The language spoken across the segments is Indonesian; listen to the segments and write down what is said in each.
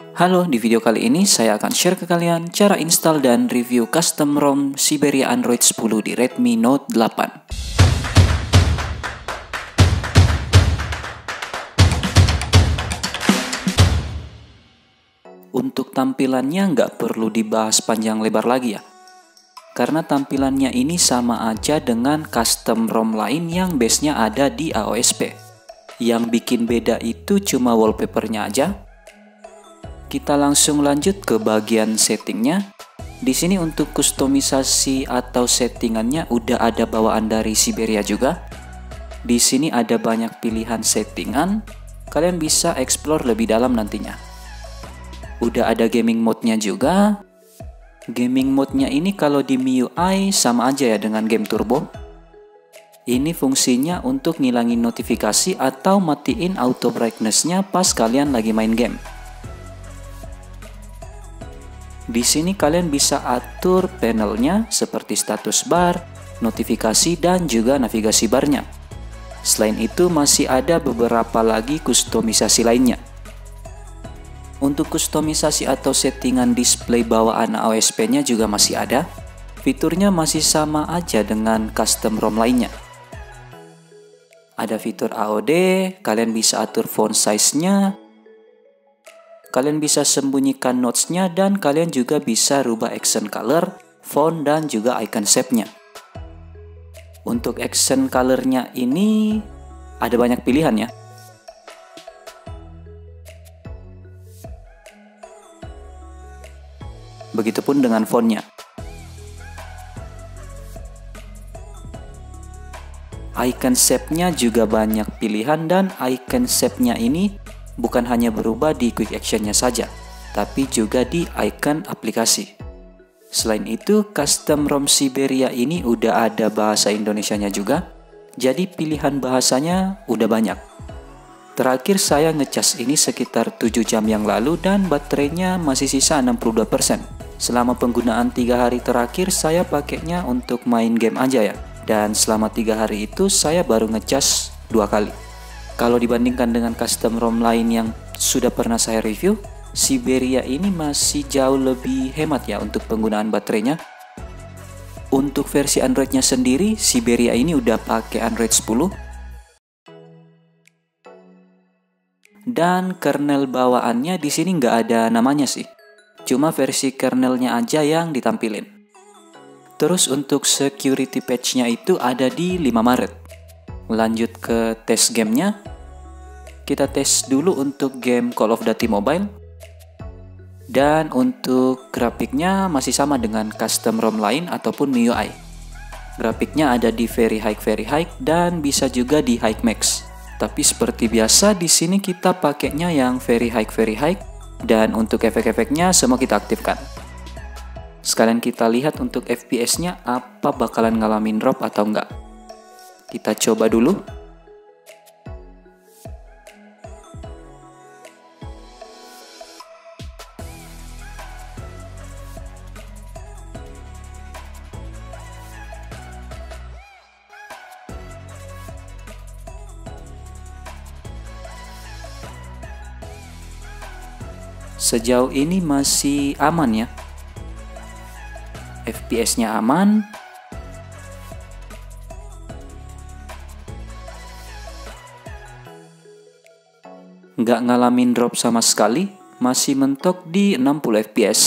Halo, di video kali ini saya akan share ke kalian cara install dan review custom ROM Siberia Android 10 di Redmi Note 8. Untuk tampilannya nggak perlu dibahas panjang lebar lagi ya, karena tampilannya ini sama aja dengan custom ROM lain yang base-nya ada di AOSP. Yang bikin beda itu cuma wallpapernya aja. Kita langsung lanjut ke bagian settingnya. Di sini untuk kustomisasi atau settingannya udah ada bawaan dari Siberia juga. Di sini ada banyak pilihan settingan. Kalian bisa explore lebih dalam nantinya. Udah ada gaming mode-nya juga. Gaming mode-nya ini kalau di MIUI sama aja ya dengan game turbo. Ini fungsinya untuk ngilangin notifikasi atau matiin auto brightness-nya pas kalian lagi main game. Di sini kalian bisa atur panelnya seperti status bar, notifikasi, dan juga navigasi barnya. Selain itu masih ada beberapa lagi kustomisasi lainnya. Untuk kustomisasi atau settingan display bawaan AOSP-nya juga masih ada. Fiturnya masih sama aja dengan custom ROM lainnya. Ada fitur AOD, kalian bisa atur font size-nya, kalian bisa sembunyikan notes-nya, dan kalian juga bisa rubah accent color, font, dan juga icon shape-nya. Untuk accent color-nya ini ada banyak pilihan ya. Begitupun dengan font-nya. Icon shape-nya juga banyak pilihan, dan icon shape-nya ini bukan hanya berubah di quick action-nya saja, tapi juga di icon aplikasi. Selain itu, custom ROM Siberia ini udah ada bahasa Indonesianya juga, jadi pilihan bahasanya udah banyak. Terakhir saya ngecas ini sekitar 7 jam yang lalu dan baterainya masih sisa 62%. Selama penggunaan 3 hari terakhir saya pakainya untuk main game aja ya. Dan selama 3 hari itu saya baru ngecas 2 kali. Kalau dibandingkan dengan custom ROM lain yang sudah pernah saya review, Siberia ini masih jauh lebih hemat ya untuk penggunaan baterainya. Untuk versi Android-nya sendiri, Siberia ini udah pakai Android 10. Dan kernel bawaannya di sini nggak ada namanya sih. Cuma versi kernelnya aja yang ditampilin. Terus untuk security patch-nya itu ada di 5 Maret. Lanjut ke tes gamenya. Kita tes dulu untuk game Call of Duty Mobile. Dan untuk grafiknya masih sama dengan custom ROM lain ataupun MIUI. Grafiknya ada di very high dan bisa juga di high max. Tapi seperti biasa di sini kita pakainya yang very high dan untuk efek-efeknya semua kita aktifkan. Sekalian kita lihat untuk FPS-nya apa bakalan ngalamin drop atau enggak. Kita coba dulu. Sejauh ini masih aman ya. FPS-nya aman. Nggak ngalamin drop sama sekali, masih mentok di 60 fps.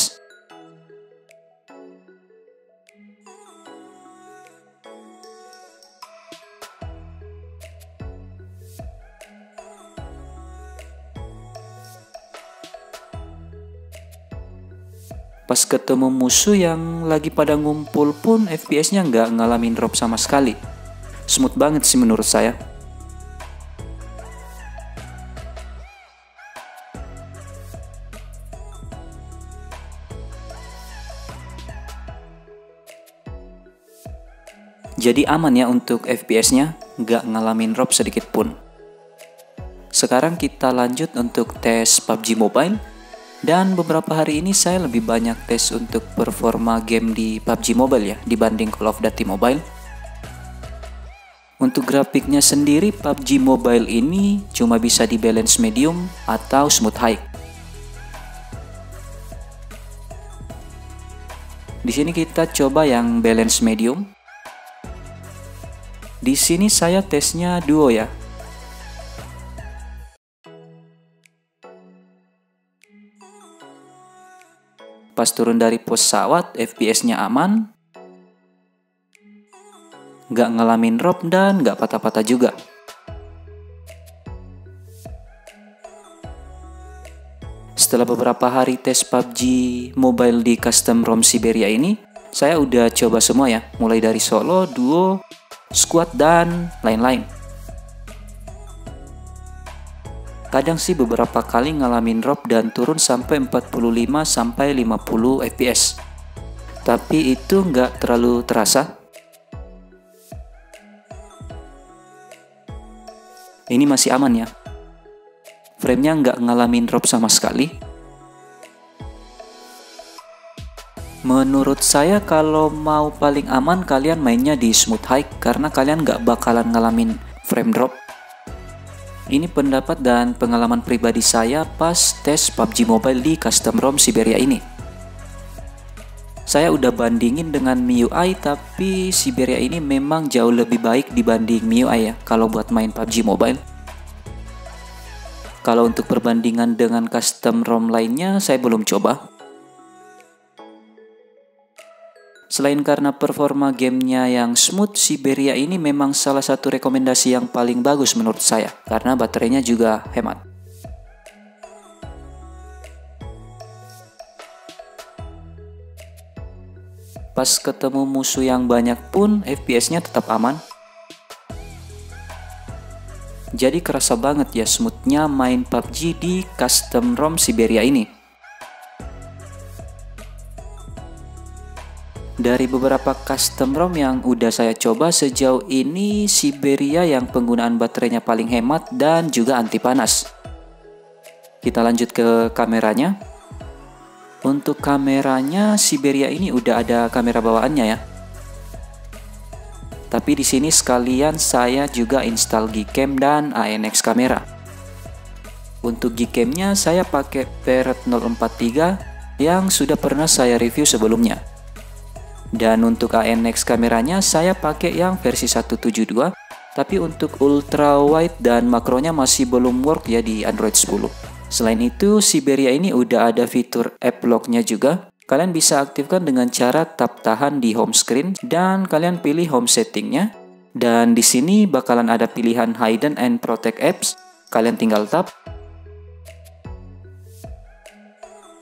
Pas ketemu musuh yang lagi pada ngumpul pun FPS-nya nggak ngalamin drop sama sekali. Smooth banget sih menurut saya. Jadi aman ya untuk FPS-nya, nggak ngalamin drop sedikit pun. Sekarang kita lanjut untuk tes PUBG Mobile. Dan beberapa hari ini saya lebih banyak tes untuk performa game di PUBG Mobile ya, dibanding Call of Duty Mobile. Untuk grafiknya sendiri, PUBG Mobile ini cuma bisa di balance medium atau smooth high. Di sini kita coba yang balance medium. Di sini saya tesnya duo ya. Pas turun dari pesawat, FPS-nya aman, nggak ngalamin drop dan nggak patah-patah juga. Setelah beberapa hari tes PUBG Mobile di custom ROM Siberia ini, saya udah coba semua ya, mulai dari solo, duo, squad, dan lain-lain. Kadang sih beberapa kali ngalamin drop dan turun sampai 45-50 fps. Tapi itu nggak terlalu terasa. Ini masih aman ya. Framenya nggak ngalamin drop sama sekali. Menurut saya kalau mau paling aman kalian mainnya di smooth high karena kalian nggak bakalan ngalamin frame drop. Ini pendapat dan pengalaman pribadi saya pas tes PUBG Mobile di custom ROM Siberia ini. Saya udah bandingin dengan MIUI, tapi Siberia ini memang jauh lebih baik dibanding MIUI ya kalau buat main PUBG Mobile. Kalau untuk perbandingan dengan custom ROM lainnya saya belum coba. Selain karena performa gamenya yang smooth, Siberia ini memang salah satu rekomendasi yang paling bagus menurut saya, karena baterainya juga hemat. Pas ketemu musuh yang banyak pun, FPS-nya tetap aman. Jadi kerasa banget ya smoothnya main PUBG di custom ROM Siberia ini. Dari beberapa custom ROM yang udah saya coba sejauh ini, Siberia yang penggunaan baterainya paling hemat dan juga anti panas. Kita lanjut ke kameranya. Untuk kameranya Siberia ini udah ada kamera bawaannya ya. Tapi di sini sekalian saya juga install Gcam dan ANX kamera. Untuk Gcam-nya saya pakai Parrot 043 yang sudah pernah saya review sebelumnya. Dan untuk ANX kameranya saya pakai yang versi 172, tapi untuk ultra wide dan makronya masih belum work ya di Android 10. Selain itu, Siberia ini udah ada fitur app lock-nya juga. Kalian bisa aktifkan dengan cara tap tahan di home screen dan kalian pilih home settingnya. Dan di sini bakalan ada pilihan hidden and protect apps. Kalian tinggal tap.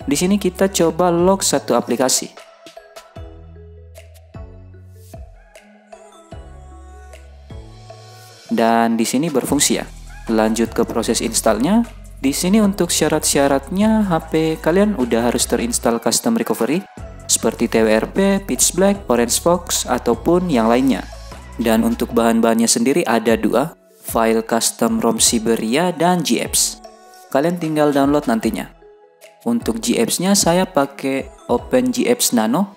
Di sini kita coba lock satu aplikasi. Dan di sini berfungsi ya. Lanjut ke proses installnya. Di sini untuk syarat-syaratnya HP kalian udah harus terinstall custom recovery seperti TWRP, Pitch Black, Orange Fox ataupun yang lainnya. Dan untuk bahan-bahannya sendiri ada dua, file custom ROM Siberia dan GApps. Kalian tinggal download nantinya. Untuk GApps-nya saya pakai OpenGApps Nano,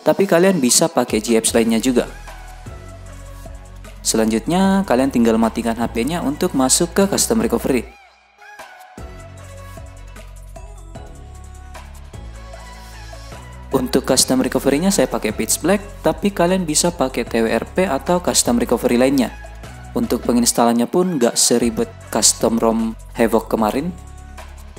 tapi kalian bisa pakai GApps lainnya juga. Selanjutnya, kalian tinggal matikan HP-nya untuk masuk ke custom recovery. Untuk custom recovery-nya saya pakai Pitch Black, tapi kalian bisa pakai TWRP atau custom recovery lainnya. Untuk penginstalannya pun nggak seribet custom ROM Havoc kemarin.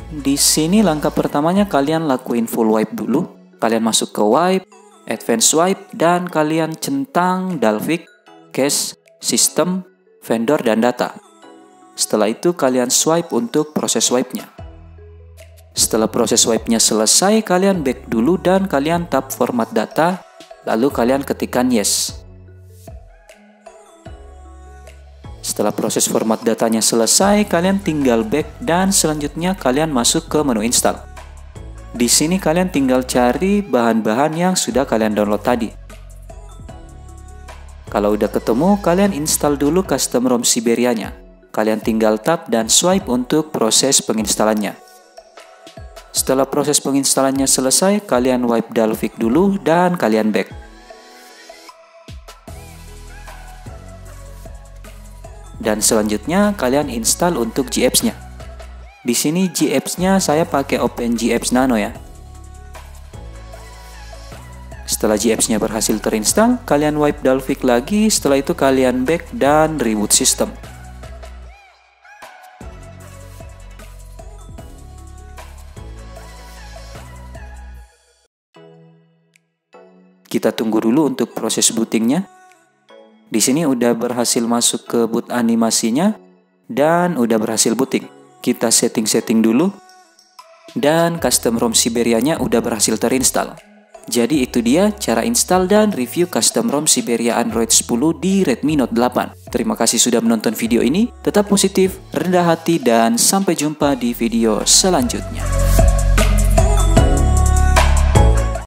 Di sini langkah pertamanya kalian lakuin full wipe dulu. Kalian masuk ke wipe, advanced wipe, dan kalian centang Dalvik, cache, sistem, vendor, dan data. Setelah itu kalian swipe untuk proses wipe-nya. Setelah proses wipe-nya selesai, kalian back dulu dan kalian tap format data, lalu kalian ketikkan yes. Setelah proses format datanya selesai, kalian tinggal back dan selanjutnya kalian masuk ke menu install. Di sini kalian tinggal cari bahan-bahan yang sudah kalian download tadi. Kalau udah ketemu, kalian install dulu custom ROM Siberianya. Kalian tinggal tap dan swipe untuk proses penginstalannya. Setelah proses penginstalannya selesai, kalian wipe Dalvik dulu dan kalian back. Dan selanjutnya kalian install untuk GApps-nya. Di sini GApps-nya saya pakai OpenGApps Nano ya. Setelah gapps-nya berhasil terinstall, kalian wipe Dalvik lagi, setelah itu kalian back dan reboot sistem. Kita tunggu dulu untuk proses bootingnya. Di sini udah berhasil masuk ke boot animasinya dan udah berhasil booting. Kita setting-setting dulu dan custom ROM Siberia-nya udah berhasil terinstall. Jadi itu dia cara install dan review custom ROM Siberia Android 10 di Redmi Note 8. Terima kasih sudah menonton video ini. Tetap positif, rendah hati, dan sampai jumpa di video selanjutnya.